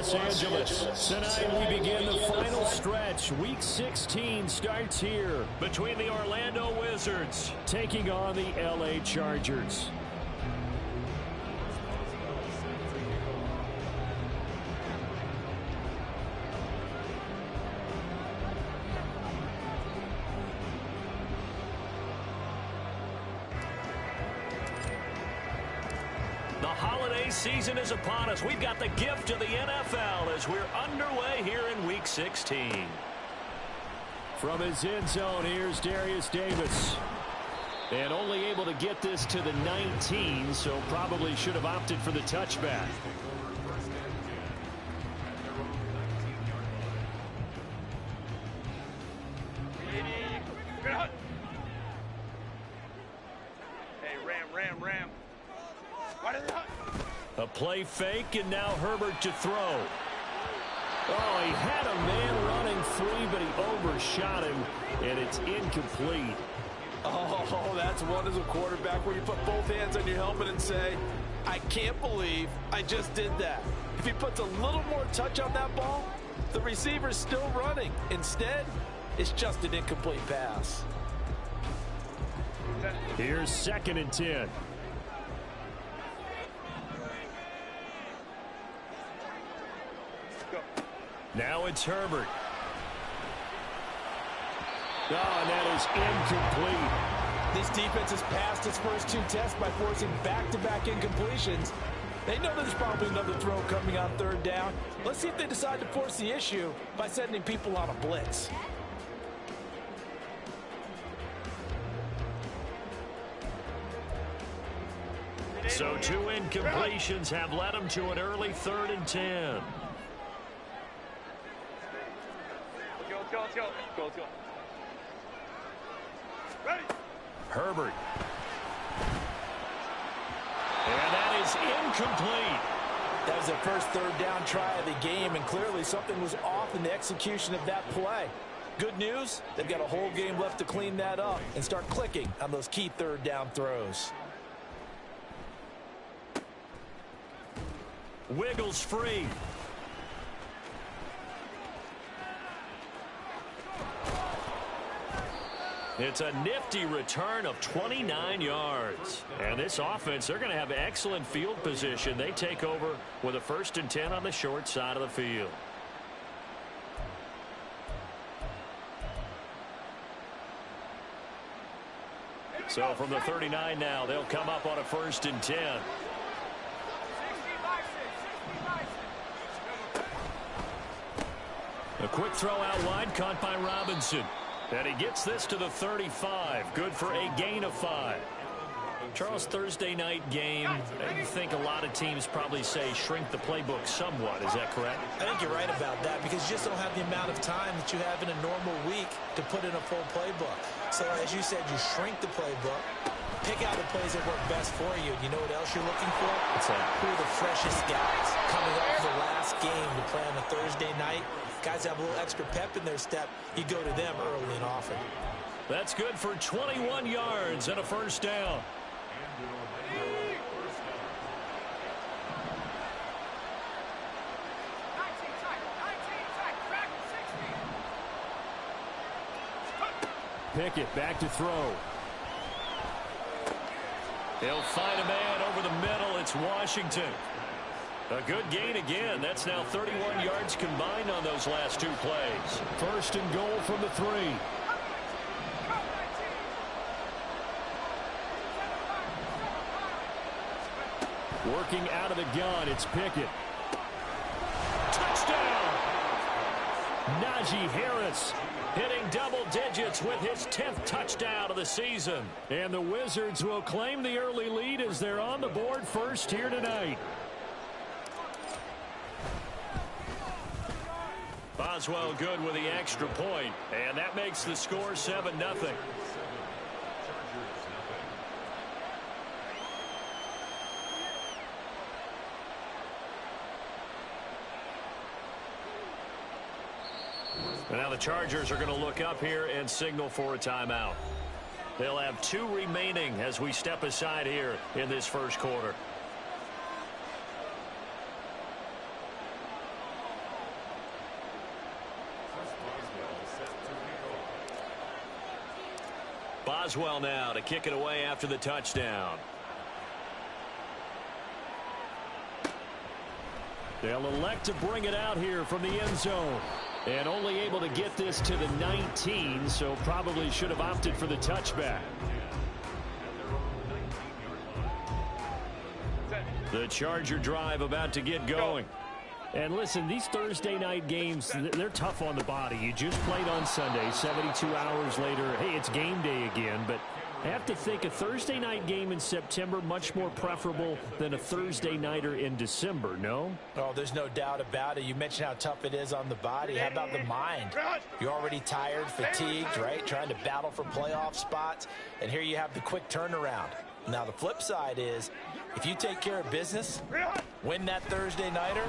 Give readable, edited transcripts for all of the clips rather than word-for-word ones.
Los Angeles. Tonight we begin the final stretch. Week 16 starts here between the Orlando Wizards taking on the LA Chargers. The holiday season is upon us. We've got the gift of the NFL as we're underway here in Week 16. From his end zone, here's Darius Davis. And only able to get this to the 19, so probably should have opted for the touchback. Ram. A play fake, and now Herbert to throw. Oh, he had a man running free, but he overshot him, and it's incomplete. Oh, that's one as a quarterback where you put both hands on your helmet and say, I can't believe I just did that. If he puts a little more touch on that ball, the receiver's still running. Instead, it's just an incomplete pass. Here's 2nd and 10. Now it's Herbert. Oh, and that is incomplete. This defense has passed its first 2 tests by forcing back-to-back incompletions. They know there's probably another throw coming on 3rd down. Let's see if they decide to force the issue by sending people on a blitz. So 2 incompletions have led them to an early 3rd and 10. Let's go. Ready. Herbert. And that is incomplete. That was the first 3rd down try of the game, and clearly something was off in the execution of that play. Good news, they've got a whole game left to clean that up and start clicking on those key 3rd down throws. Wiggles free. It's a nifty return of 29 yards. And this offense, they're going to have excellent field position. They take over with a 1st and 10 on the short side of the field. So from the 39 now, they'll come up on a 1st and 10. A quick throw out wide, caught by Robinson. And he gets this to the 35. Good for a gain of 5. Charles, Thursday night game, I think a lot of teams probably say shrink the playbook somewhat. Is that correct? I think you're right about that because you just don't have the amount of time that you have in a normal week to put in a full playbook. So as you said, you shrink the playbook, pick out the plays that work best for you. You know what else you're looking for? What's that? Who are the freshest guys coming up for the last game to play on a Thursday night? Guys have a little extra pep in their step. You go to them early and often. That's good for 21 yards and a 1st down. Pickett back to throw. He'll find a man over the middle. It's Washington. A good gain again. That's now 31 yards combined on those last 2 plays. 1st and goal from the 3. Working out of the gun, it's Pickett. Touchdown! Najee Harris hitting double digits with his 10th touchdown of the season. And the Wizards will claim the early lead as they're on the board first here tonight. Boswell good with the extra point, and that makes the score 7-0. And now the Chargers are going to look up here and signal for a timeout. They'll have 2 remaining as we step aside here in this 1st quarter. Boswell now to kick it away after the touchdown. They'll elect to bring it out here from the end zone. And only able to get this to the 19, so probably should have opted for the touchback. The Charger drive about to get going. And listen, these Thursday night games, they're tough on the body. You just played on Sunday, 72 hours later. Hey, it's game day again, but I have to think a Thursday night game in September much more preferable than a Thursday nighter in December, no? Oh, there's no doubt about it. You mentioned how tough it is on the body. How about the mind? You're already tired, fatigued, right? Trying to battle for playoff spots. And here you have the quick turnaround. Now, the flip side is, if you take care of business, win that Thursday nighter,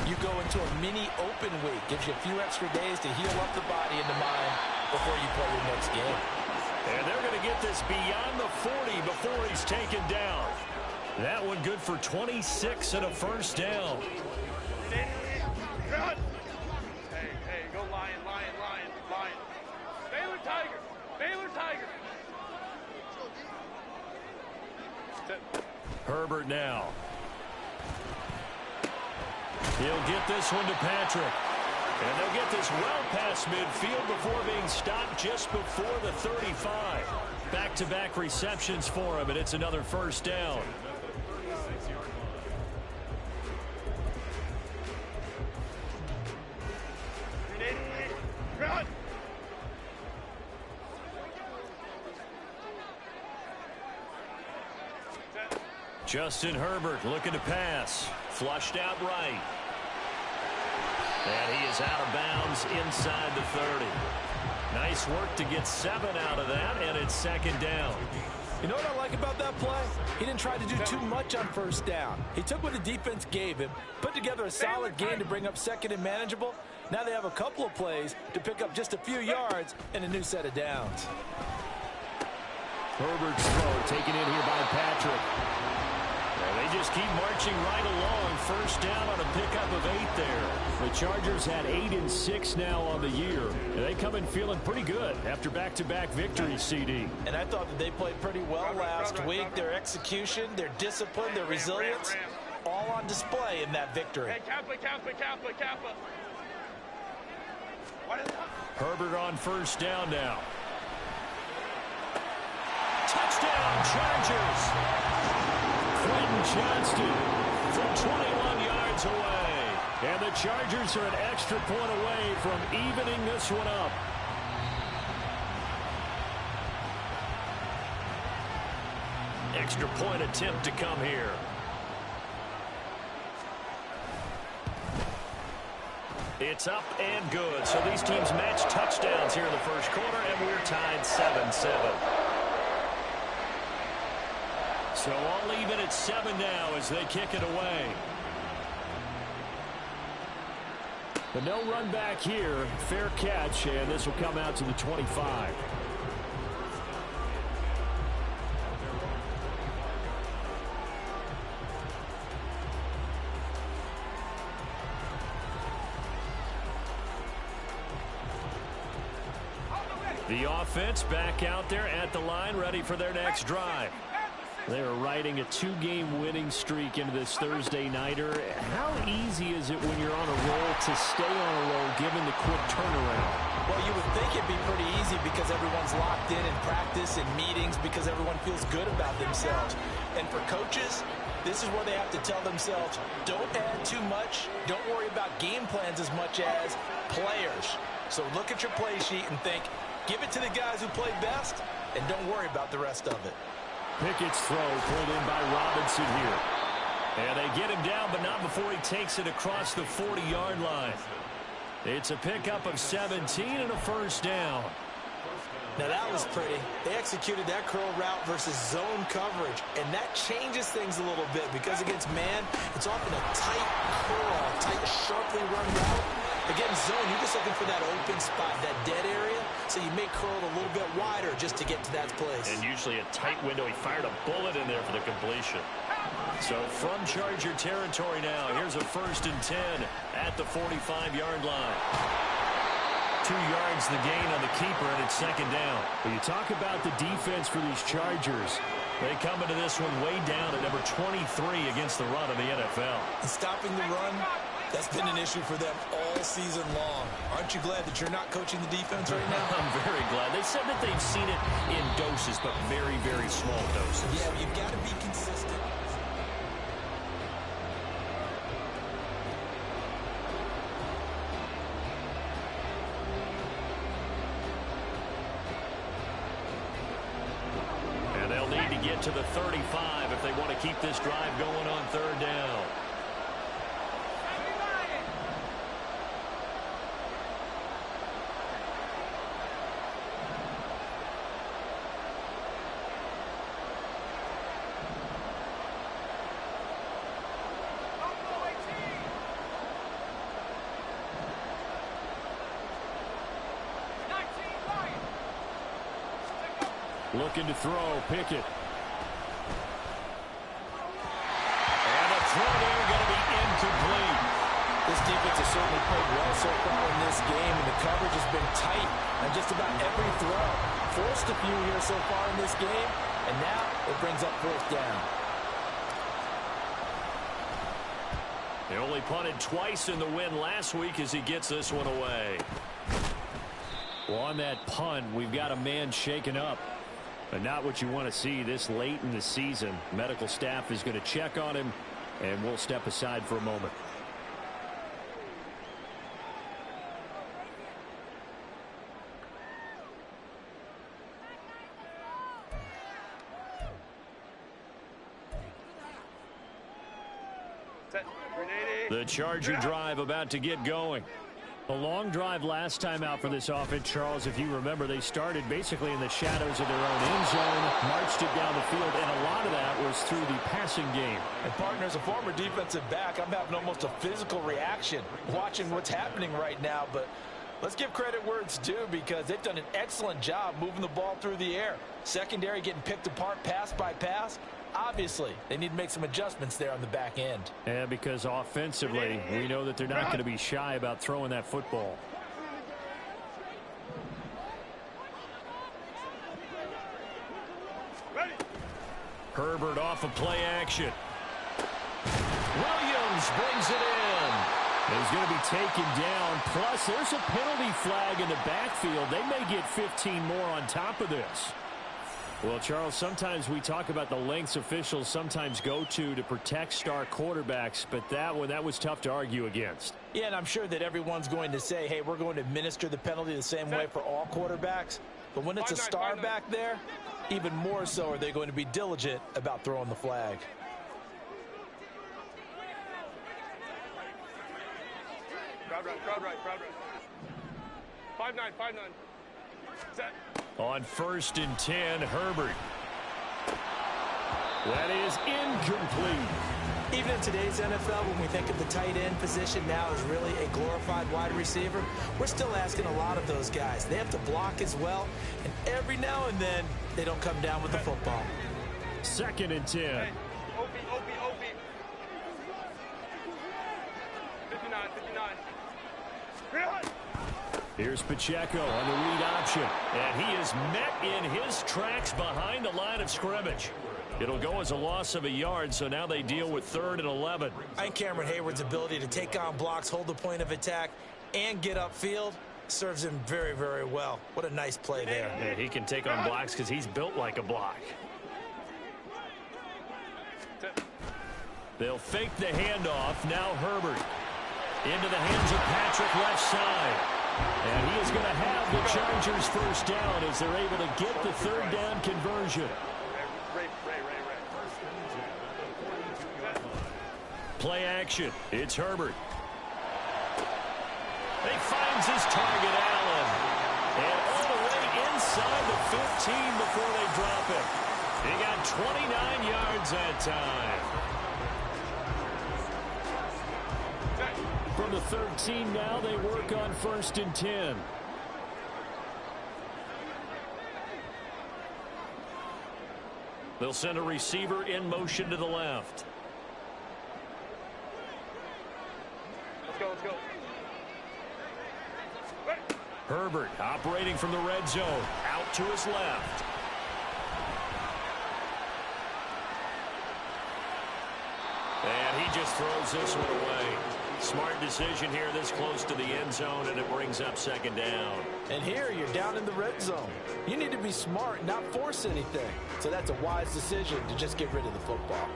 you go into a mini open week. Gives you a few extra days to heal up the body and the mind before you play your next game. And they're going to get this beyond the 40 before he's taken down. That one good for 26 and a first down. Hey, go Lion, Lion, Lion, Lion. Baylor Tiger, Baylor Tiger. Herbert now. He'll get this one to Patrick. And they'll get this well past midfield before being stopped just before the 35. Back-to-back receptions for him, and it's another first down. Justin Herbert looking to pass. Flushed out right. And he is out of bounds inside the 30. Nice work to get 7 out of that, and it's second down. You know what I like about that play? He didn't try to do too much on first down. He took what the defense gave him, put together a solid game to bring up second and manageable. Now they have a couple of plays to pick up just a few yards and a new set of downs. Herbert's throw taken in here by Patrick. And they just keep marching right along. First down on a pickup of 8 there. The Chargers had 8 and 6 now on the year. And they come in feeling pretty good after back-to-back victories, CD. And I thought that they played pretty well last week. Their execution, their discipline, their resilience, all on display in that victory. Hey, Kappa, Kappa, Kappa, Kappa. Herbert on first down now. Touchdown, Chargers! Quentin Johnston from 21 yards away. And the Chargers are an extra point away from evening this one up. Extra point attempt to come here. It's up and good. So these teams match touchdowns here in the first quarter, and we're tied 7-7. So all even at 7 now as they kick it away. But no run back here. Fair catch, and this will come out to the 25. The offense back out there at the line, ready for their next drive. They are riding a 2-game winning streak into this Thursday nighter. How easy is it when you're on a roll to stay on a roll given the quick turnaround? Well, you would think it'd be pretty easy because everyone's locked in practice and meetings because everyone feels good about themselves. And for coaches, this is where they have to tell themselves, don't add too much. Don't worry about game plans as much as players. So look at your play sheet and think, give it to the guys who play best, and don't worry about the rest of it. Pickett's throw pulled in by Robinson here. And they get him down, but not before he takes it across the 40-yard line. It's a pickup of 17 and a first down. Now that was pretty. They executed that curl route versus zone coverage, and that changes things a little bit because against man, it's often a tight curl, tight, sharply run route. Against zone, you're just looking for that open spot, that dead area, so you may curl it a little bit wider just to get to that place. And usually a tight window. He fired a bullet in there for the completion. So from Charger territory now, here's a 1st and 10 at the 45-yard line. 2 yards the gain on the keeper, and it's second down. When you talk about the defense for these Chargers, they come into this one way down at number 23 against the run of the NFL. And stopping the run, that's been an issue for them all season long. Aren't you glad that you're not coaching the defense right now? I'm very glad. They said that they've seen it in doses, but very, very small doses. Yeah, you've got to be consistent. Get to the 35 if they want to keep this drive going on third down. Looking to throw, Pickett. This defense has certainly played well so far in this game, and the coverage has been tight on just about every throw. Forced a few here so far in this game, and now it brings up fourth down. They only punted twice in the win last week as he gets this one away. Well, on that punt, we've got a man shaken up. But not what you want to see this late in the season. Medical staff is going to check on him, and we'll step aside for a moment. The Charger drive about to get going. A long drive last time out for this offense, Charles. If you remember, they started basically in the shadows of their own end zone, marched it down the field, and a lot of that was through the passing game. And partner, as a former defensive back, I'm having almost a physical reaction watching what's happening right now. But let's give credit where it's due, because they've done an excellent job moving the ball through the air. Secondary getting picked apart pass by pass. Obviously, they need to make some adjustments there on the back end. Yeah, because offensively, we know that they're not going to be shy about throwing that football. Ready. Herbert off of play action. Williams brings it in. He's going to be taken down. Plus, there's a penalty flag in the backfield. They may get 15 more on top of this. Well, Charles, sometimes we talk about the lengths officials sometimes go to protect star quarterbacks, but that was tough to argue against. Yeah, and I'm sure that everyone's going to say, hey, we're going to administer the penalty the same way for all quarterbacks. But when it's a star back there, even more so are they going to be diligent about throwing the flag. Crowd right. 5-9. Set. On 1st and 10, Herbert. That is incomplete. Even in today's NFL, when we think of the tight end position now as really a glorified wide receiver, we're still asking a lot of those guys. They have to block as well, and every now and then, they don't come down with the football. 2nd and 10. Hey, OP. 59. Here's Pacheco on the read option, and he is met in his tracks behind the line of scrimmage. It'll go as a loss of a yard, so now they deal with 3rd and 11. I think Cameron Hayward's ability to take on blocks, hold the point of attack, and get upfield serves him very, very well. What a nice play there. Yeah, he can take on blocks because he's built like a block. They'll fake the handoff. Now Herbert into the hands of Patrick left side. And he is going to have the Chargers first down as they're able to get the 3rd down conversion. Ray. Play action. It's Herbert. He finds his target, Allen. And all the way inside the 15 before they drop it. He got 29 yards that time. From the 13 now, they work on 1st and 10. They'll send a receiver in motion to the left. Let's go. Herbert operating from the red zone. Out to his left. And he just throws this one away. Smart decision here this close to the end zone, and it brings up second down. And here you're down in the red zone. You need to be smart, not force anything. So that's a wise decision to just get rid of the football.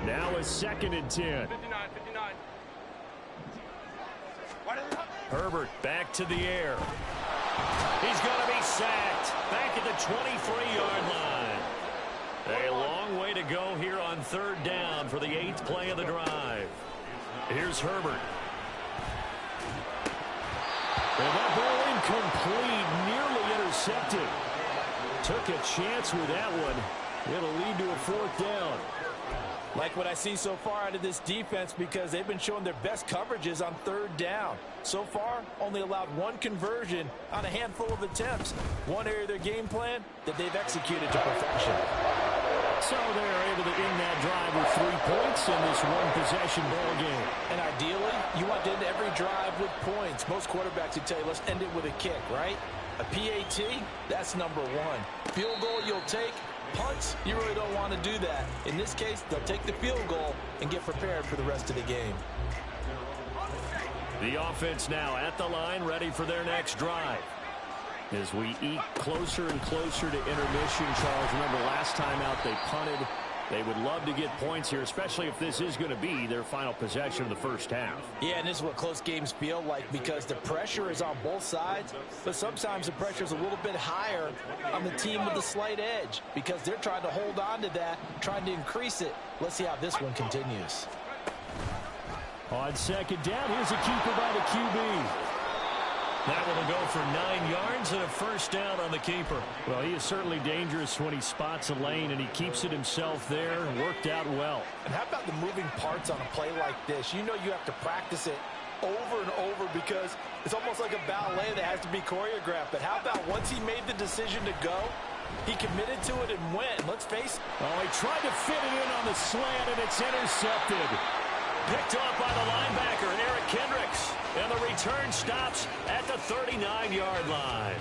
Now a 2nd and 10. 59. Herbert back to the air. He's going to be sacked. Back at the 23-yard line. A long way to go here on 3rd down for the 8th play of the drive. Here's Herbert. And that ball incomplete, nearly intercepted. Took a chance with that one. It'll lead to a 4th down. Like what I see so far out of this defense, because they've been showing their best coverages on 3rd down. So far, only allowed 1 conversion on a handful of attempts. One area of their game plan that they've executed to perfection. So they're able to end that drive with 3 points in this one-possession ball game. And ideally, you want to end every drive with points. Most quarterbacks would tell you, let's end it with a kick, right? A PAT, that's number 1. Field goal you'll take. Punts, you really don't want to do that. In this case, they'll take the field goal and get prepared for the rest of the game. The offense now at the line, ready for their next drive. As we eke closer and closer to intermission, Charles, remember last time out they punted. They would love to get points here, especially if this is going to be their final possession of the first half. Yeah, and this is what close games feel like, because the pressure is on both sides, but sometimes the pressure is a little bit higher on the team with the slight edge, because they're trying to hold on to that, trying to increase it. Let's see how this one continues. On 2nd down, here's a keeper by the QB. That one will go for 9 yards and a 1st down on the keeper. Well, he is certainly dangerous when he spots a lane, and he keeps it himself there. Worked out well. And how about the moving parts on a play like this? You know you have to practice it over and over, because it's almost like a ballet that has to be choreographed. But how about once he made the decision to go, he committed to it and went. Let's face it. Oh, he tried to fit it in on the slant, and it's intercepted. Picked off by the linebacker, Eric Kendricks. And the return stops at the 39-yard line.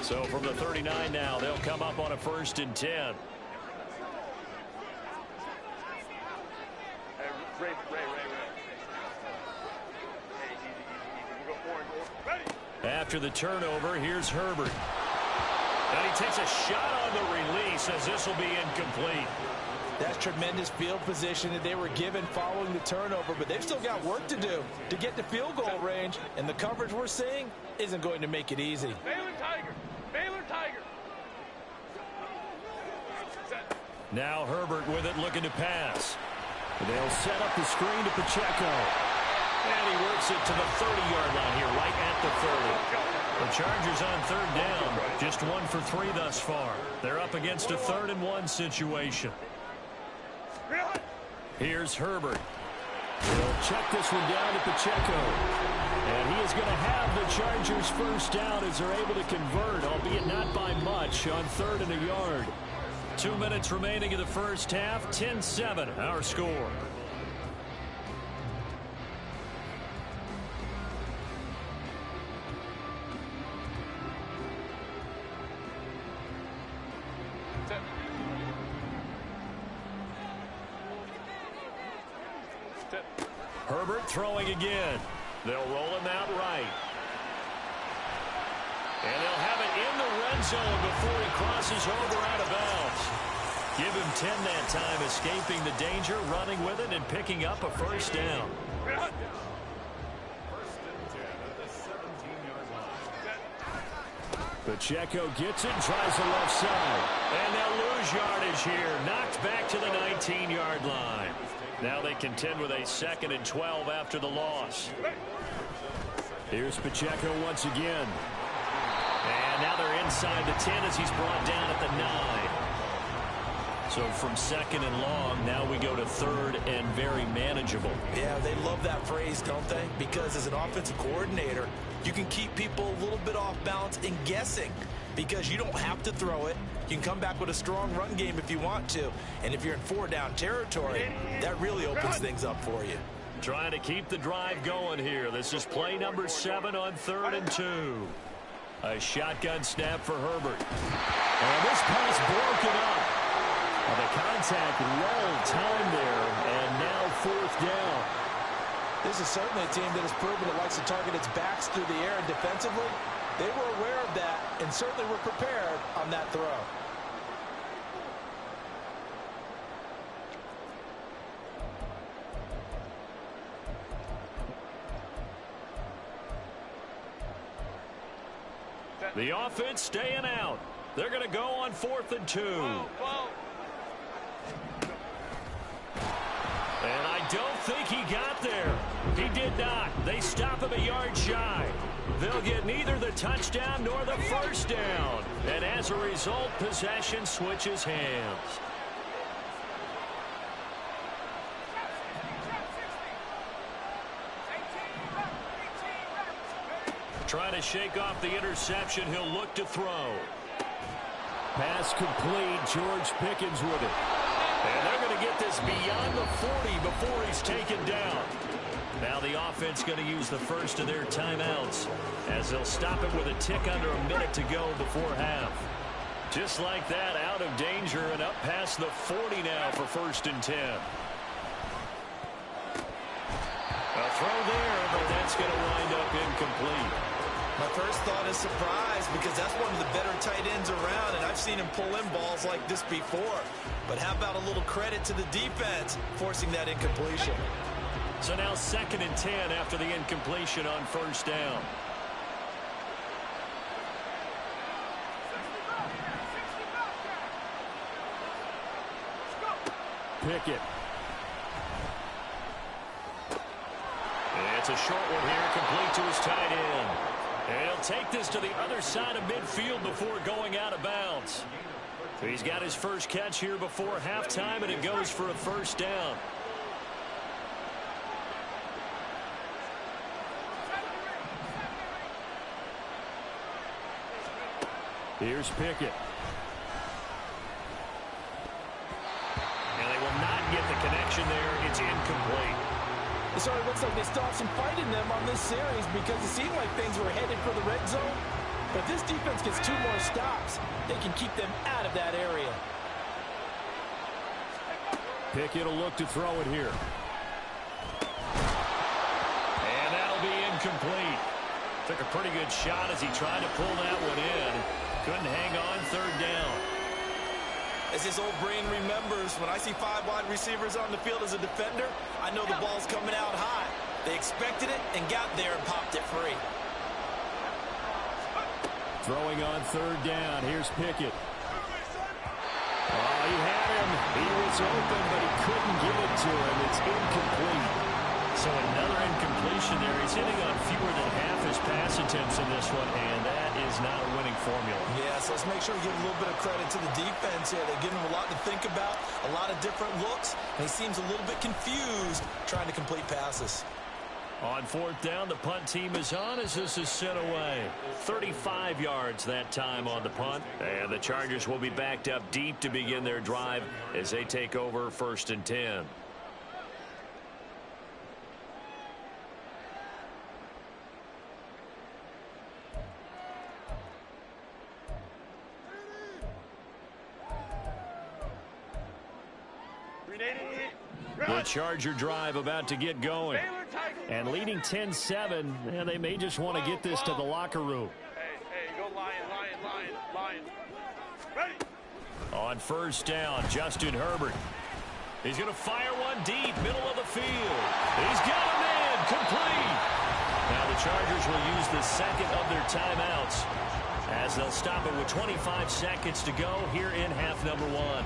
So from the 39 now, they'll come up on a 1st and 10. Ray. After the turnover, here's Herbert. And he takes a shot on the release, as this will be incomplete. That's tremendous field position that they were given following the turnover, but they've still got work to do to get to field goal range, and the coverage we're seeing isn't going to make it easy. Baylor Tiger. Set. Now Herbert with it, looking to pass. They'll set up the screen to Pacheco. And he works it to the 30-yard line here, right at the 30. The Chargers on 3rd down, just 1 for 3 thus far. They're up against a 3rd and 1 situation. Here's Herbert. He'll check this one down to Pacheco. And he is going to have the Chargers 1st down as they're able to convert, albeit not by much, on 3rd and a yard. 2 minutes remaining in the first half, 10-7 our score. Herbert throwing again. They'll roll him out right. And they'll have it in the red zone before he crosses over out of bounds. Give him 10 that time, escaping the danger, running with it, and picking up a 1st down. Pacheco gets it and tries the left side. And they'll lose yardage here. Knocked back to the 19-yard line. Now they contend with a 2nd and 12 after the loss. Here's Pacheco once again. And now they're inside the 10 as he's brought down at the 9. So from second and long, now we go to third and very manageable. Yeah, they love that phrase, don't they? Because as an offensive coordinator, you can keep people a little bit off balance and guessing because you don't have to throw it. You can come back with a strong run game if you want to. And if you're in 4-down territory, that really opens things up for you. Trying to keep the drive going here. This is play number 7 on 3rd and 2. A shotgun snap for Herbert. And this pass broken up. The contact rolled time there, and now 4th down. This is certainly a team that has proven it likes to target its backs through the air, and defensively, they were aware of that and certainly were prepared on that throw. The offense staying out. They're going to go on 4th and 2. And I don't think he got there. He did not. They stop him a yard shy. They'll get neither the touchdown nor the first down. And as a result, possession switches hands. Trying to shake off the interception. He'll look to throw. Pass complete. George Pickens with it. And they're going to get this beyond the 40 before he's taken down. Now the offense going to use the first of their timeouts as they'll stop it with a tick under a minute to go before half. Just like that, out of danger and up past the 40 now for 1st and 10. A throw there, but that's going to wind up incomplete. My first thought is surprise because that's one of the better tight ends around, and I've seen him pull in balls like this before. But how about a little credit to the defense forcing that incompletion? So now 2nd and 10 after the incompletion on 1st down. Pickett. It's a short one here, complete to his tight end. And he'll take this to the other side of midfield before going out of bounds. He's got his first catch here before halftime, and it goes for a 1st down. Here's Pickett. And they will not get the connection there. It's incomplete. It sort of looks like they still have some fight in them on this series because it seemed like things were headed for the red zone. But if this defense gets 2 more stops, they can keep them out of that area. Pickett will look to throw it here. And that'll be incomplete. Took a pretty good shot as he tried to pull that one in. Couldn't hang on 3rd down. As his old brain remembers, when I see 5 wide receivers on the field as a defender, I know the ball's coming out high. They expected it and got there and popped it free. Throwing on 3rd down. Here's Pickett. Oh, he had him. He was open, but he couldn't get it to him. It's incomplete. So another incompletion there. He's hitting on fewer than half his pass attempts in this one, and that is not a winning formula. Yeah, so let's make sure we give a little bit of credit to the defense here. They're giving him a lot to think about, a lot of different looks, and he seems a little bit confused trying to complete passes. On 4th down, the punt team is on as this is sent away. 35 yards that time on the punt. And the Chargers will be backed up deep to begin their drive as they take over 1st and 10. The Charger drive about to get going. And leading 10-7, and they may just want to get this to the locker room. Hey, go Lion. Ready? On 1st down, Justin Herbert. He's going to fire one deep, middle of the field. He's got a man, complete. Now the Chargers will use the 2nd of their timeouts as they'll stop it with 25 seconds to go here in half number 1.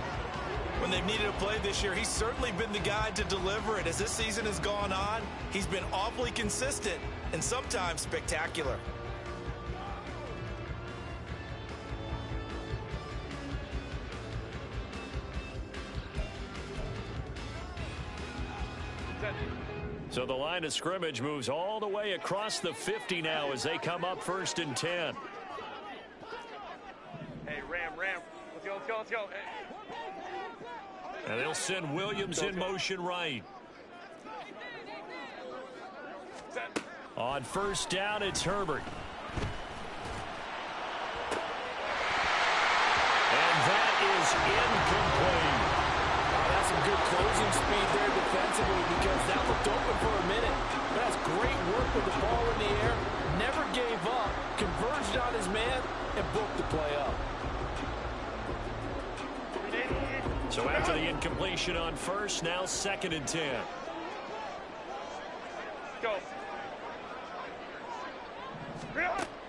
When they've needed a play this year, he's certainly been the guy to deliver it. As this season has gone on, he's been awfully consistent and sometimes spectacular. Set. So the line of scrimmage moves all the way across the 50 now as they come up 1st and 10. Hey, Ram. Let's go. Hey. And they'll send Williams in motion right. Set. On 1st down, it's Herbert. And that is incomplete. That's some good closing speed there defensively because that looked open for a minute. But that's great work with the ball in the air. Never gave up. Converged on his man and booked the play up. So after the incompletion on 1st, now 2nd and 10. Go.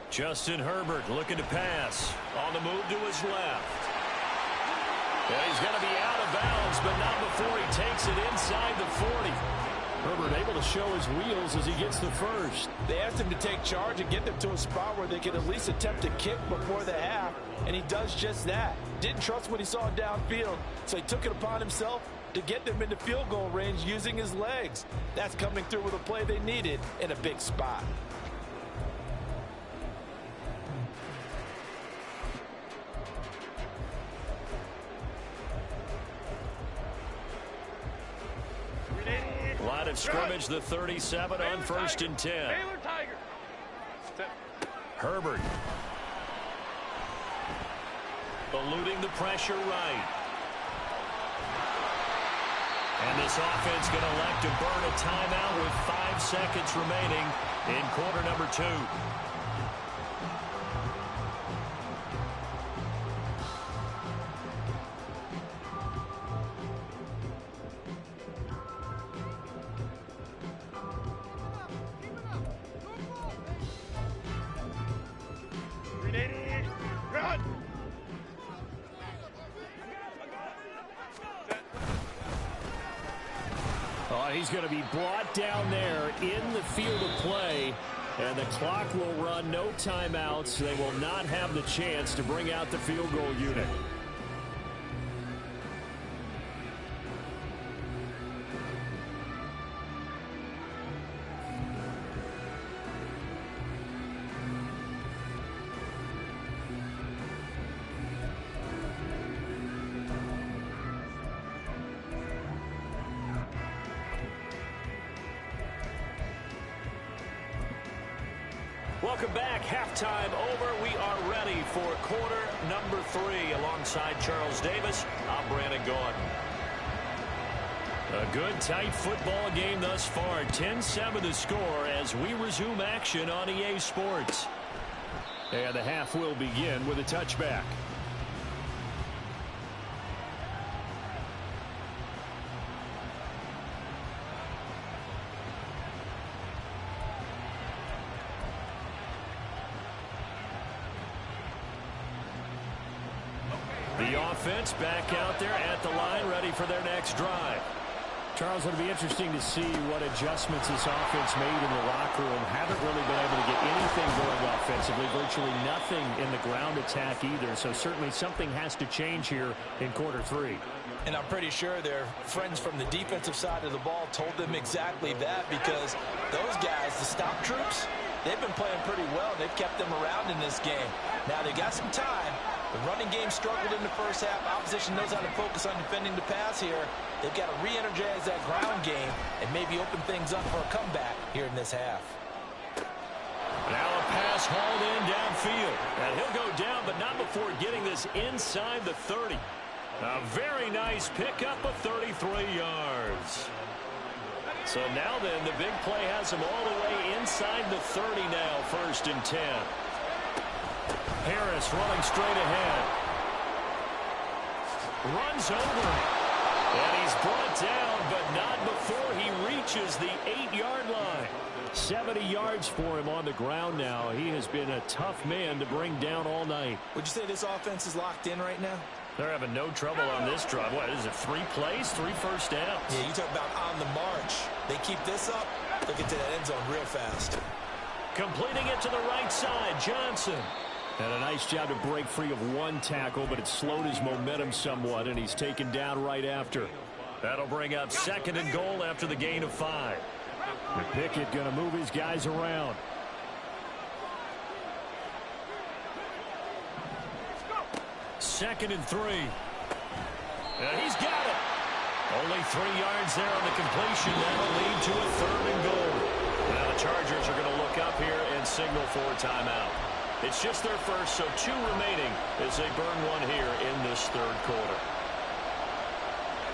Justin Herbert looking to pass. On the move to his left. And he's going to be out of bounds, but not before he takes it inside the 40. Herbert able to show his wheels as he gets the first. They asked him to take charge and get them to a spot where they could at least attempt a kick before the half, and he does just that. Didn't trust what he saw downfield, so he took it upon himself to get them into field goal range using his legs. That's coming through with a play they needed in a big spot. Line of scrimmage, the 37 on 1st and 10. Baylor Tigers. Set. Herbert. Eluding the pressure right. And this offense going to elect to burn a timeout with 5 seconds remaining in quarter number 2. He's going to be brought down there in the field of play, and the clock will run. No timeouts. They will not have the chance to bring out the field goal unit. Welcome back. Halftime over. We are ready for quarter number 3. Alongside Charles Davis, I'm Brandon Gaudin. A good, tight football game thus far. 10-7 the score as we resume action on EA Sports. And the half will begin with a touchback. The offense back out there at the line, ready for their next drive. Charles, it'll be interesting to see what adjustments this offense made in the locker room. Haven't really been able to get anything going offensively, virtually nothing in the ground attack either. So certainly something has to change here in quarter 3. And I'm pretty sure their friends from the defensive side of the ball told them exactly that, because those guys, the stop troops, they've been playing pretty well. They've kept them around in this game. Now they got some time. The running game struggled in the first half. Opposition knows how to focus on defending the pass here. They've got to re-energize that ground game and maybe open things up for a comeback here in this half. Now a pass hauled in downfield. And he'll go down, but not before getting this inside the 30. A very nice pickup of 33 yards. So now then, the big play has him all the way inside the 30 now, 1st and 10. Harris running straight ahead. Runs over him. And he's brought down, but not before he reaches the 8-yard line. 70 yards for him on the ground now. He has been a tough man to bring down all night. Would you say this offense is locked in right now? They're having no trouble on this drive. What is it, 3 plays, 3 first downs? Yeah, you talk about on the march. They keep this up, they'll get to that end zone real fast. Completing it to the right side, Johnson. And a nice job to break free of one tackle, but it slowed his momentum somewhat, and he's taken down right after. That'll bring up 2nd and goal after the gain of 5. And Pickett going to move his guys around. Second and 3. And he's got it. Only 3 yards there on the completion. That'll lead to a 3rd and goal. Now the Chargers are going to look up here and signal for a timeout. It's just their first, so 2 remaining as they burn one here in this 3rd quarter.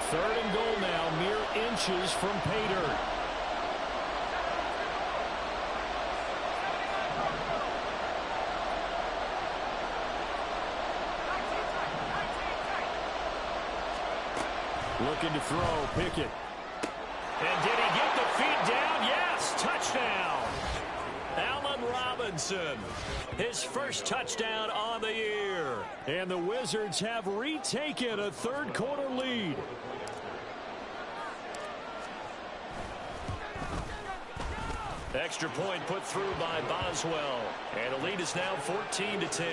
3rd and goal now, mere inches from pay dirt. Looking to throw, Pickett. And did he get the feet down? Yes, touchdown. Allen Robinson, his first touchdown on the year. And the Wizards have retaken a 3rd quarter lead. Extra point put through by Boswell. And the lead is now 14-10.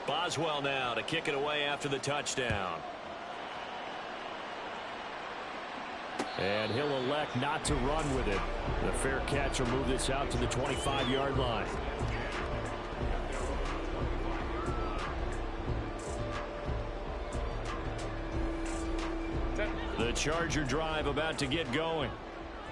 Boswell now to kick it away after the touchdown. And he'll elect not to run with it. The fair catch will move this out to the 25-yard line. The Charger drive about to get going.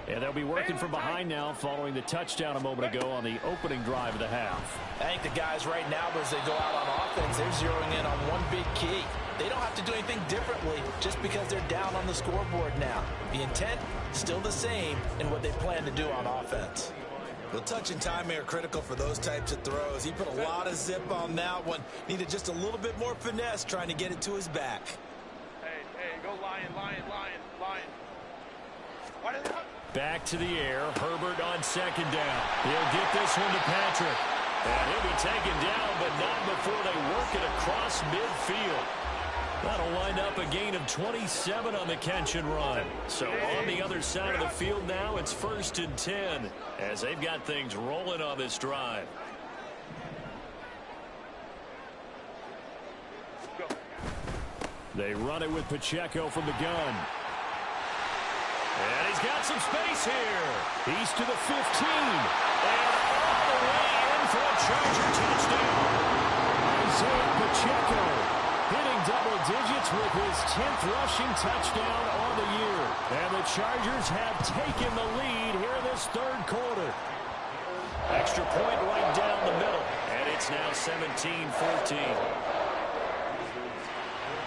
And they'll be working from behind now following the touchdown a moment ago on the opening drive of the half. I think the guys right now, as they go out on offense, they're zeroing in on one big key. They don't have to do anything differently just because they're down on the scoreboard now. The intent, still the same in what they plan to do on offense. Well, touch and timing are critical for those types of throws. He put a lot of zip on that one. Needed just a little bit more finesse trying to get it to his back. Hey, go lion. Back to the air. Herbert on 2nd down. He'll get this one to Patrick. And he'll be taken down, but not before they work it across midfield. That'll wind up a gain of 27 on the catch and run. So on the other side of the field now, it's 1st and 10 as they've got things rolling on this drive. They run it with Pacheco from the gun. And he's got some space here. He's to the 15. And all the way in for a Charger touchdown. Isaiah Pacheco hitting double digits with his 10th rushing touchdown on the year. And the Chargers have taken the lead here in this 3rd quarter. Extra point right down the middle. And it's now 17-14.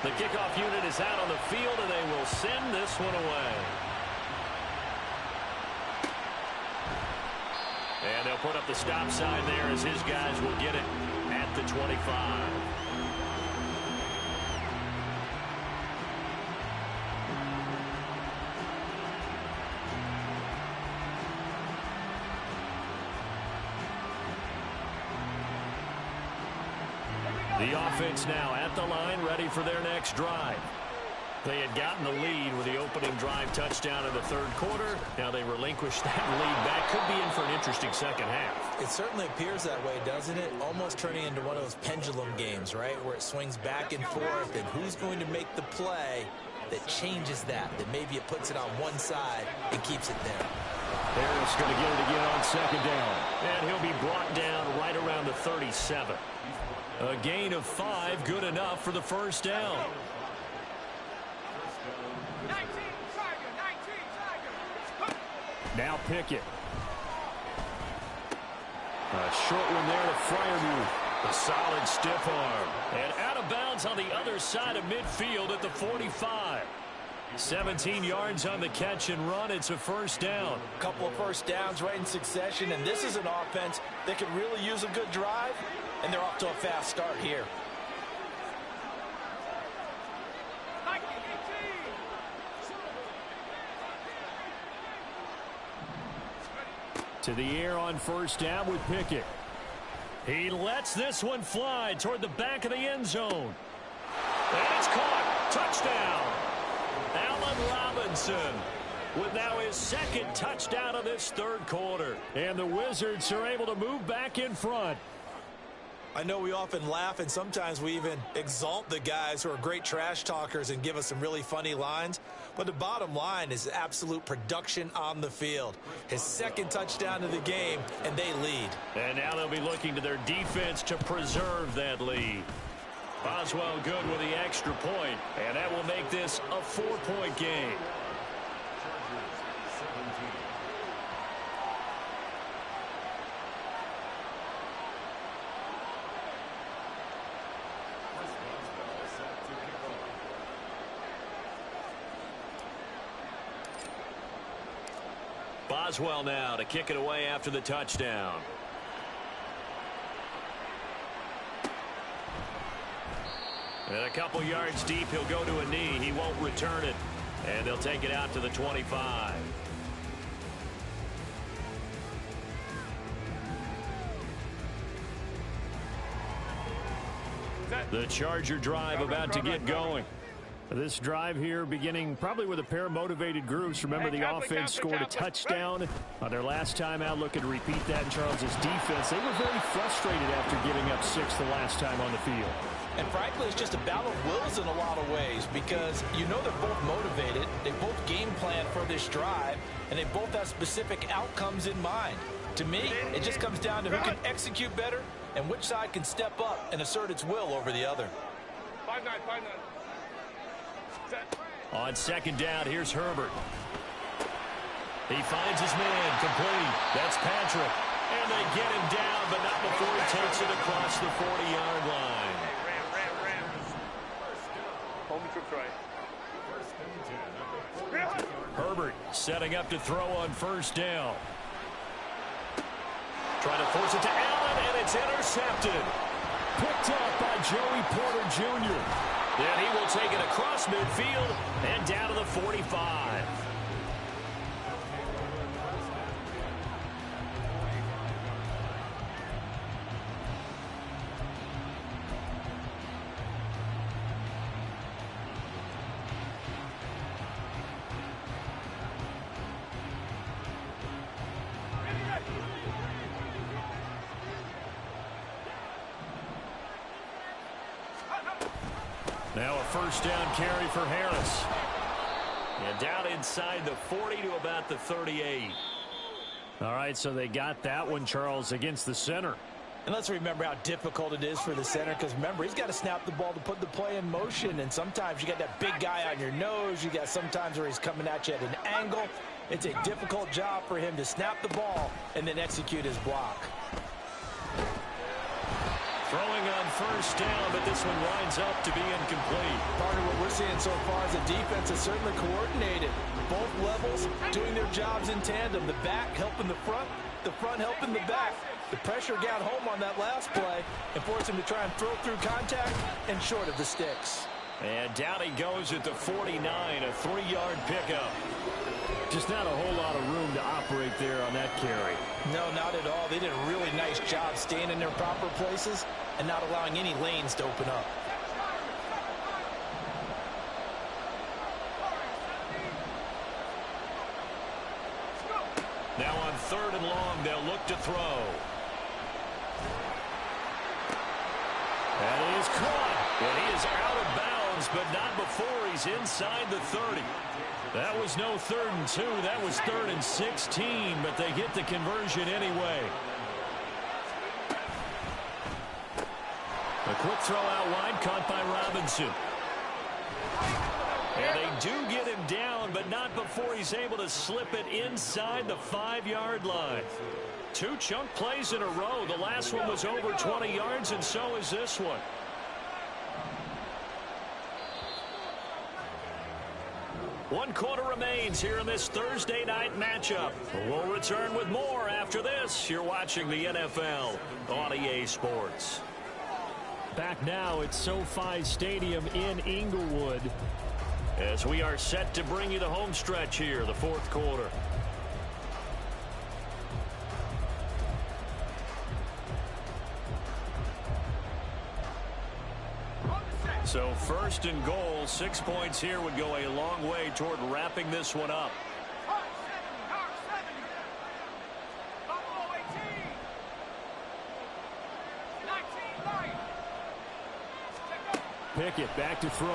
The kickoff unit is out on the field, and they will send this one away. And they'll put up the stop sign there as his guys will get it at the 25. The offense now at the line, ready for their next drive. They had gotten the lead with the opening drive touchdown in the 3rd quarter. Now they relinquish that lead back. Could be in for an interesting second half. It certainly appears that way, doesn't it? Almost turning into one of those pendulum games, right? Where it swings back and forth, and who's going to make the play that changes that maybe it puts it on one side and keeps it there. Harris going to get it again on 2nd down. And he'll be brought down right around the 37. A gain of 5, good enough for the 1st down. 19, Now Pickett. A short one there to Freiermuth. A solid stiff arm. And out of bounds on the other side of midfield at the 45. 17 yards on the catch and run. It's a 1st down. A couple of 1st downs right in succession, and this is an offense that could really use a good drive, and they're off to a fast start here. To the air on 1st down with Pickett. He lets this one fly toward the back of the end zone. And it's caught. Touchdown. Allen Robinson with now his 2nd touchdown of this 3rd quarter. And the Wizards are able to move back in front. I know we often laugh, and sometimes we even exalt the guys who are great trash talkers and give us some really funny lines. But the bottom line is absolute production on the field. His second touchdown of the game, and they lead. And now they'll be looking to their defense to preserve that lead. Boswell good with the extra point, and that will make this a 4-point game. Boswell now to kick it away after the touchdown. And a couple yards deep, he'll go to a knee. He won't return it. And they'll take it out to the 25. The Charger drive about to get going. This drive here beginning probably with a pair of motivated groups. Remember, the offense scored a touchdown on their last time out. Looking to repeat that in Charles's defense. They were very frustrated after giving up 6 the last time on the field. And frankly, it's just a battle of wills in a lot of ways, because you know they're both motivated. They both game plan for this drive, and they both have specific outcomes in mind. To me, it just comes down to who can execute better and which side can step up and assert its will over the other. 5-9, 5-9. On second down, here's Herbert. He finds his man, complete. That's Patrick. And they get him down, but not before he takes it across the 40-yard line. Ram. Home troops right. Herbert setting up to throw on first down. Trying to force it to Allen, and it's intercepted. Picked up by Joey Porter Jr. And he will take it across midfield and down to the 45. Now a first down carry for Harris. And down inside the 40 to about the 38. All right, so they got that one, Charles, against the center. And let's remember how difficult it is for the center, because remember, he's got to snap the ball to put the play in motion, and sometimes you got that big guy on your nose. You got sometimes where he's coming at you at an angle. It's a difficult job for him to snap the ball and then execute his block. Throwing on first down, but this one winds up to be incomplete. Part of what we're seeing so far is the defense is certainly coordinated. Both levels doing their jobs in tandem. The back helping the front helping the back. The pressure got home on that last play and forced him to try and throw through contact and short of the sticks. And down he goes at the 49, a 3-yard pickup. Just not a whole lot of room to operate there on that carry. No, not at all. They did a really nice job staying in their proper places and not allowing any lanes to open up. Now on 3rd and long, they'll look to throw. And he is caught. And he is out of bounds, but not before he's inside the 30. That was no 3rd and 2. That was 3rd and 16, but they get the conversion anyway. A quick throw out wide, caught by Robinson. And they do get him down, but not before he's able to slip it inside the 5-yard line. 2 chunk plays in a row. The last one was over 20 yards, and so is this one. One quarter remains here in this Thursday night matchup. We'll return with more after this. You're watching the NFL on EA Sports. Back now at SoFi Stadium in Inglewood, as we are set to bring you the home stretch here, the 4th quarter. So 1st and goal, 6 points here would go a long way toward wrapping this one up. Pickett back to throw.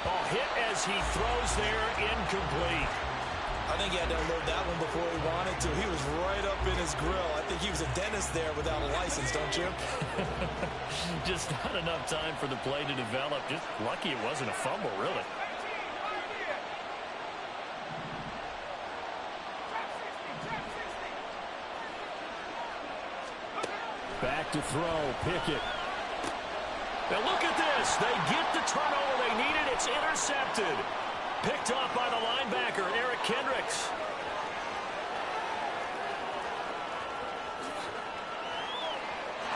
Oh, hit as he throws there, incomplete. I think he had to unload that one before he wanted to. He was right up in his grill. I think he was a dentist there without a license, don't you? Just not enough time for the play to develop. Just lucky it wasn't a fumble, really. Back to throw, Pickett. Now look at this. They get the turnover they needed. It's intercepted. Picked off by the linebacker, Eric Kendricks.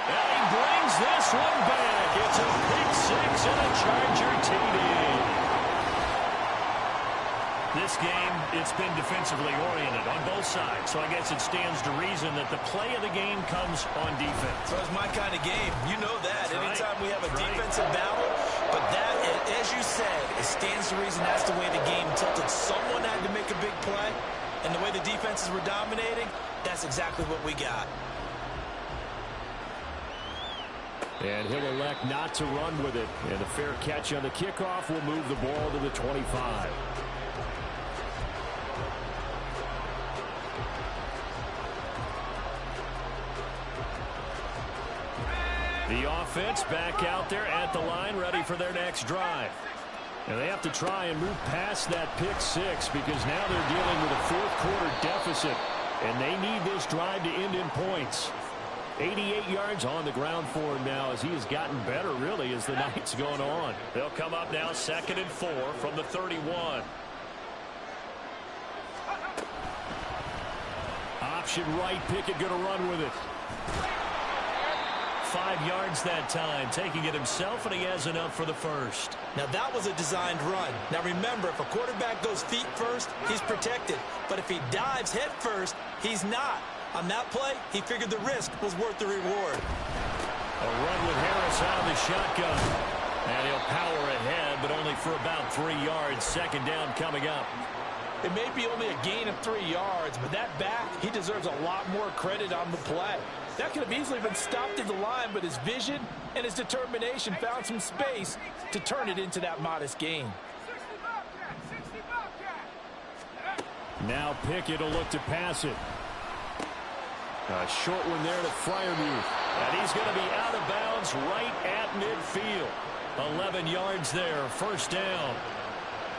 And he brings this one back. It's a pick six and a Charger TD. This game, it's been defensively oriented on both sides, so I guess it stands to reason that the play of the game comes on defense. So it's my kind of game. You know that. That's Anytime right. we have a That's defensive right. battle, but that, as you said, it stands to reason that's the way the game tilted. Someone had to make a big play, and the way the defenses were dominating, that's exactly what we got. And he'll elect not to run with it. And a fair catch on the kickoff will move the ball to the 25. The offense back out there at the line, ready for their next drive. And they have to try and move past that pick six because now they're dealing with a fourth-quarter deficit, and they need this drive to end in points. 88 yards on the ground for him now as he has gotten better, really, as the night's going on. They'll come up now 2nd and 4 from the 31. Option right, Pickett going to run with it. 5 yards that time, taking it himself, and he has enough for the first. Now, that was a designed run. Now, remember, if a quarterback goes feet first, he's protected. But if he dives head first, he's not. On that play, he figured the risk was worth the reward. A run with Harris out of the shotgun. And he'll power ahead, but only for about 3 yards. 2nd down coming up. It may be only a gain of 3 yards, but that back, he deserves a lot more credit on the play. That could have easily been stopped at the line, but his vision and his determination found some space to turn it into that modest gain. Now Pickett will look to pass it. A short one there to Freiermuth. And he's going to be out of bounds right at midfield. 11 yards there, 1st down.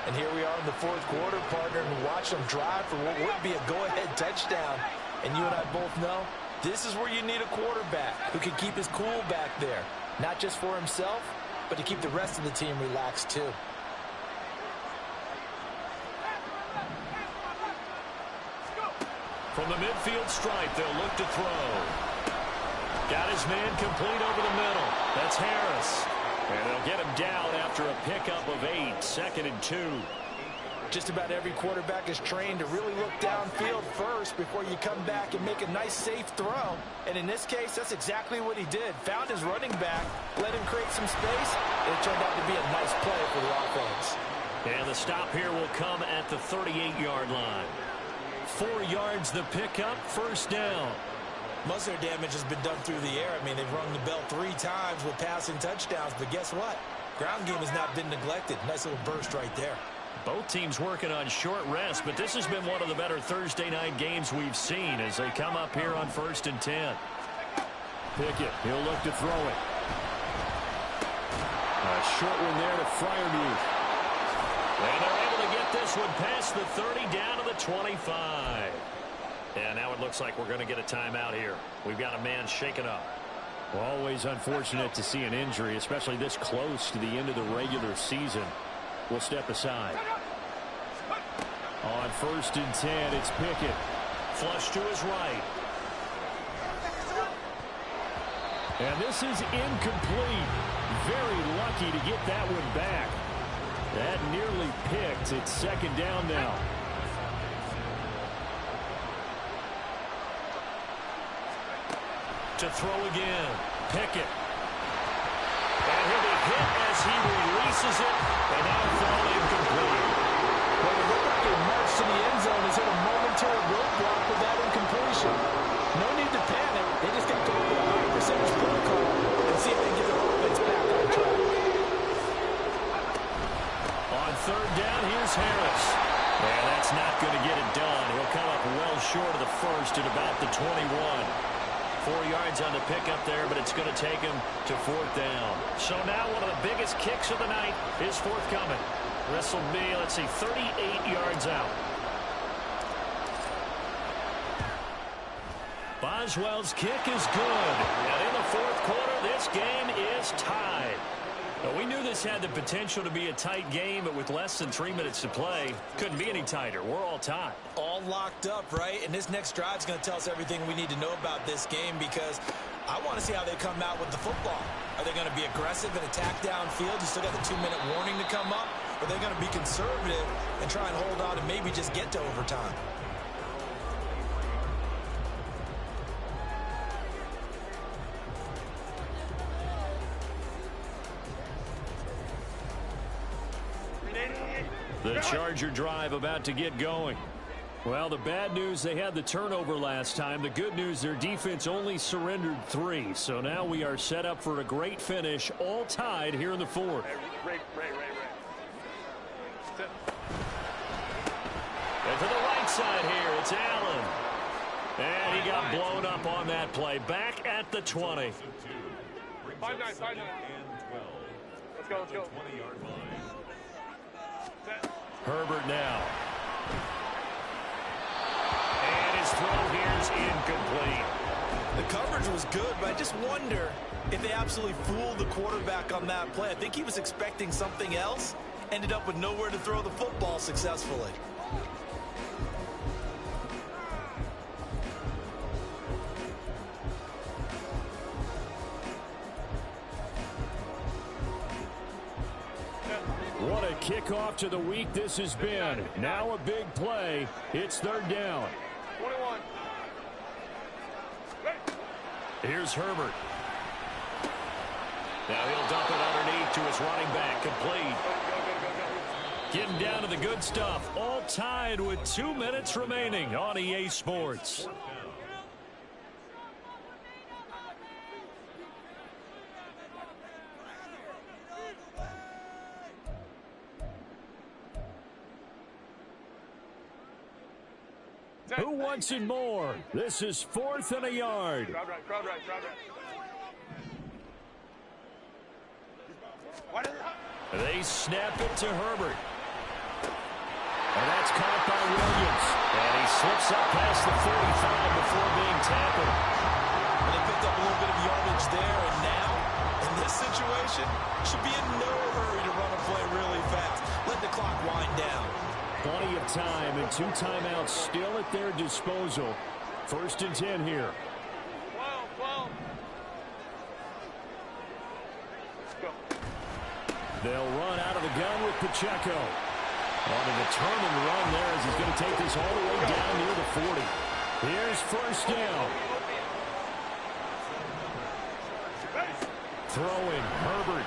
And here we are in the 4th quarter, partner, and watch them drive for what would be a go-ahead touchdown. And you and I both know this is where you need a quarterback who can keep his cool back there. Not just for himself, but to keep the rest of the team relaxed too. From the midfield stripe, they'll look to throw. Got his man complete over the middle. That's Harris. And they'll get him down after a pickup of 8. 2nd and 2. Just about every quarterback is trained to really look downfield first before you come back and make a nice, safe throw. And in this case, that's exactly what he did. Found his running back, let him create some space, and it turned out to be a nice play for the offense. And the stop here will come at the 38-yard line. 4 yards the pickup, 1st down. Most of their damage has been done through the air. I mean, they've rung the bell 3 times with passing touchdowns, but guess what? Ground game has not been neglected. Nice little burst right there. Both teams working on short rest, but this has been one of the better Thursday night games we've seen as they come up here on 1st and 10. Pickett, he'll look to throw it. A short one there to Freiermuth. And they're able to get this one past the 30 down to the 25. And now it looks like we're going to get a timeout here. We've got a man shaken up. Always unfortunate to see an injury, especially this close to the end of the regular season. We'll step aside. On 1st and 10, it's Pickett. Flush to his right. And this is incomplete. Very lucky to get that one back. That nearly picked. It's 2nd down now. To throw again. Pickett. And he'll be hit as he releases it. And that'll fall incomplete. Well, it looked like a march to the end zone has hit a momentary roadblock with that incompletion. No need to panic. They just got to go with a high percentage protocol and see if they can get their offense back on track. Harris. And that's not going to get it done. He'll come up well short of the first at about the 21. 4 yards on the pickup there, but it's going to take him to 4th down. So now one of the biggest kicks of the night is forthcoming. This will be, let's see, 38 yards out. Boswell's kick is good. And in the 4th quarter, this game is tied. But we knew this had the potential to be a tight game, but with less than 3 minutes to play, couldn't be any tighter. We're all tied. All locked up, right? And this next drive is going to tell us everything we need to know about this game, because I want to see how they come out with the football. Are they going to be aggressive and attack downfield? You still got the 2-minute warning to come up. Or are they going to be conservative and try and hold on and maybe just get to overtime? The Charger drive about to get going. Well, the bad news, they had the turnover last time. The good news, their defense only surrendered 3. So now we are set up for a great finish, all tied here in the 4th. Ray. And to the right side here, it's Allen. And he got blown up on that play. Back at the 20. 5-9. Let's go. Herbert now. And his throw here is incomplete. The coverage was good, but I just wonder if they absolutely fooled the quarterback on that play. I think he was expecting something else. Ended up with nowhere to throw the football successfully. What a kickoff to the week this has been. Now a big play. It's 3rd down. 21. Here's Herbert. Now he'll dump it underneath to his running back. Complete. Getting down to the good stuff. All tied with 2 minutes remaining on EA Sports. Who wants it more? This is 4th and a yard. Crowd right. They snap it to Herbert. And that's caught by Williams. And he slips up past the 45 before being tackled. And they picked up a little bit of yardage there, and now, in this situation, should be in no hurry to run a play really fast. Let the clock wind down. Plenty of time and 2 timeouts still at their disposal. 1st and 10 here. 12. They'll run out of the gun with Pacheco. On a determined run there as he's going to take this all the way down near the 40. Here's 1st down. Throwing, Herbert.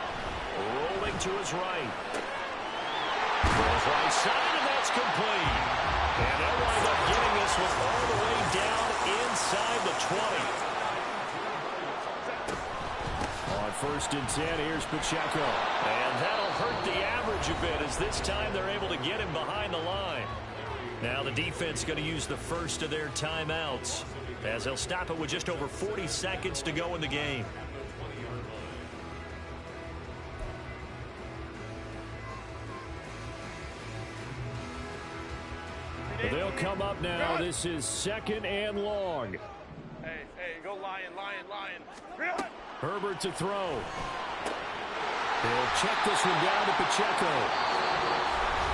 Rolling to his right. Goes right side, and that's complete. And they'll wind up getting this one all the way down inside the 20. On 1st and 10, here's Pacheco. And that'll hurt the average a bit as this time they're able to get him behind the line. Now the defense going to use the first of their timeouts as they'll stop it with just over 40 seconds to go in the game. They'll come up now. This is 2nd and long. Hey, go lion. Herbert to throw. He'll check this one down to Pacheco.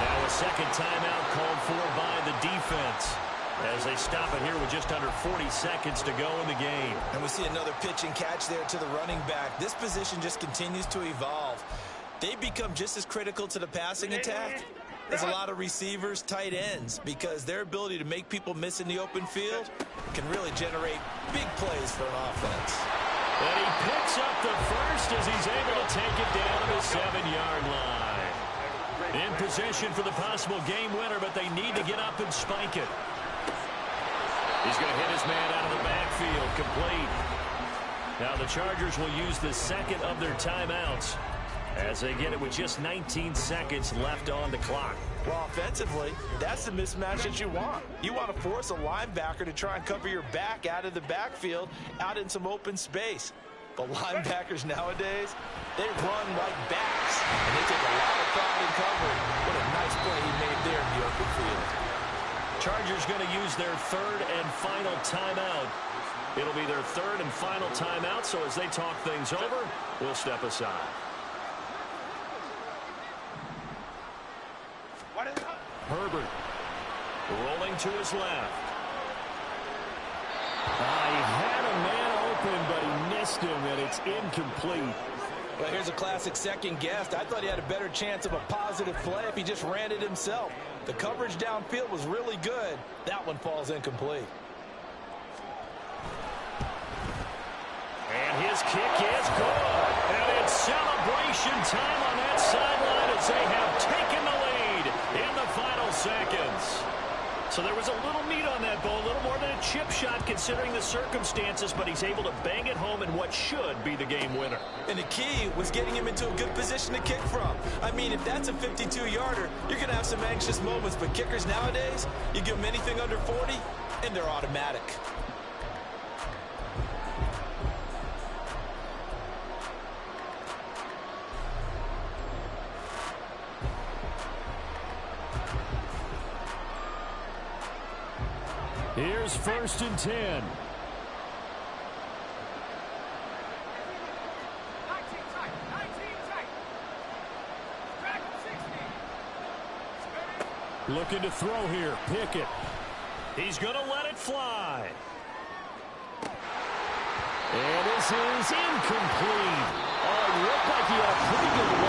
Now a 2nd timeout called for by the defense as they stop it here with just under 40 seconds to go in the game. And we see another pitch and catch there to the running back. This position just continues to evolve. They become just as critical to the passing attack as a lot of receivers, tight ends, because their ability to make people miss in the open field can really generate big plays for an offense. And he picks up the first as he's able to take it down to the 7-yard line. In position for the possible game winner, but they need to get up and spike it. He's going to hit his man out of the backfield, complete. Now the Chargers will use the 2nd of their timeouts as they get it with just 19 seconds left on the clock. Well, offensively, that's the mismatch that you want. You want to force a linebacker to try and cover your back out of the backfield, out in some open space. But linebackers nowadays, they run like backs, and they take a lot of pride in covering. What a nice play he made there in the open field. Chargers going to use their third and final timeout. It'll be their third and final timeout, so as they talk things over, we'll step aside. Herbert rolling to his left. He had a man open, but he missed him, and it's incomplete. Well, here's a classic second guess. I thought he had a better chance of a positive play if he just ran it himself. The coverage downfield was really good. That one falls incomplete. And his kick is good. And it's celebration time on that sideline as they have taken the lead in the final seconds. So there was a little meat on that ball, a little more than a chip shot considering the circumstances, but he's able to bang it home in what should be the game winner. And the key was getting him into a good position to kick from. I mean, if that's a 52-yarder, you're going to have some anxious moments, but kickers nowadays, you give them anything under 40, and they're automatic. Here's 1st and 10. Looking to throw here. Pickett. He's going to let it fly. And this is incomplete. Oh, it looked like he had a pretty good